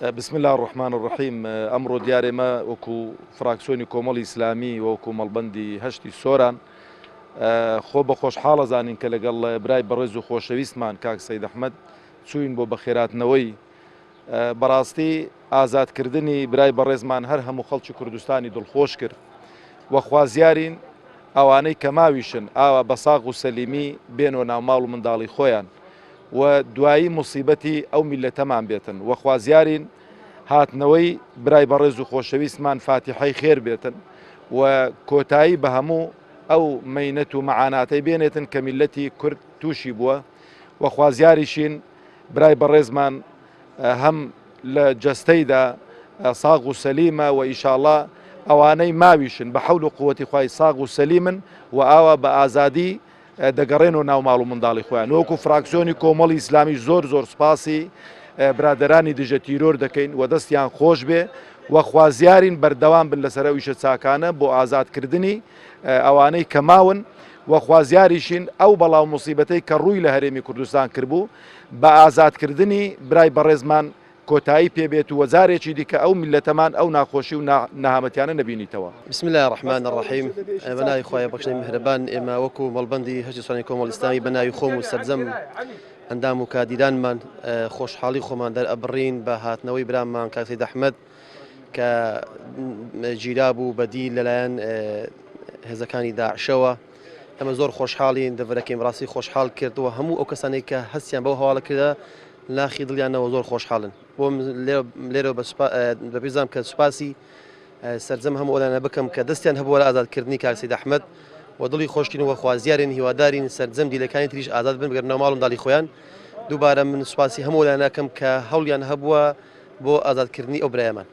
بسم الله الرحمن الرحیم. ئەمڕۆ دیارێمە وەکو فراکسیۆنی کۆمەڵی ئیسلامی وەکو مەڵبەندی هەشتی سۆران خۆ بە خۆشحاڵە زانین کە لەگەڵ برای بەڕێز و خۆشەویستمان کاک سەید ئەحمەد چوین بۆ بەخێراتنەوەی بەڕاستی ئازادکردنی برای بەڕێزمان هەر هەموو خەڵکی کوردستانی دڵخۆش کرد و خوازیارین ئەوانەی کە ماویشن ئاوا بە ساغ و سەلیمی بێنەوە ناو ماڵ و منداڵی خۆیان و دوایی مصیبەتی ئەو میلەتەمان بێتن و خوازیارین هاتنەوەی برای بەڕێز و خۆشەویستمان فاتیحەی خێر بێتن و کۆتایی بە هەموو ئەو مەینەت و مەعاناتەی بێنێتن کە میلەتی کورد تووشی بووە و خوازیاریشین برای بەڕێزمان هەم لە جەستەیدا ساغ و سەلیمە و ئیشاڵڵا ئەوانەی ماویشن بە حەول و قووەتی خوای ساغ و سەلیمن و ئاوا بە ئازادی دەگەڕێنەوە ناو ماڵ و منداڵی خۆیان. وەکو فراکسیۆنی کۆمەڵی ئیسلامی زۆر سوپاسی برادەرانی دژە تیرۆر دەکەین و دەستیان خۆش بێ و خوازیارین بەردەوام بن لەسەر ویشە چاکانە بۆ ئازادکردنی ئەوانەی کە ماون و خوازیاریشین ئەو بەڵاو مصیبەتەی کە ڕووی لە هەرێمی کوردستان کردبوو بە ئازادکردنی برای بەڕێزمان کۆتایی پێبێت و وەزارێکی دیکە ئەو میلەتەمان ئەو ناخۆشی و نەهامەتیانە نەبینیتەوە. بسم الله الرحمن الرحیم. بەناوی خوای بەخشەی میهرەبان ئێمە وەکو مەڵبەندی هەشتی سوڵانی کۆمەڵی ئیسلامی بەناوی خۆم و سەرجەم ئەندام و کادیرانمان خۆشحاڵی خۆمان دەرئەبڕین بە هاتنەوەی برامان کاک سەید ئەحمەد کە گیرا بوو بەدیل لەلایەن هێزەکانی داعشەوە. ئەمە زۆر خۆشحاڵین، دەڤەرەکەیم ڕاستی خۆشحاڵ کردەوە هەموو ئەو کەسانێک کە هەستیان بەو هەواڵە کردە لاخی دڵیانەوە زۆر خۆشحاڵن. بۆم لێرە بەپیزانم کە سوپاسی سەرجەم هەموو ئەوانە بکەم کە دەستیان هەبووە لە ئازادکردنی کاک سەید ئەحمەد و دڵی خۆشکردنەوە خوازیارین هیوادارین سەرجەم دیلەکانی تریش ئازاد بن بگەڕنەوە ماڵ و منداڵی خۆیان. دووبارە من سوپاسی هەموو لایەنەکەم کە هەوڵیان هەبووە بۆ ئازادکردنی ئەو برایەمان.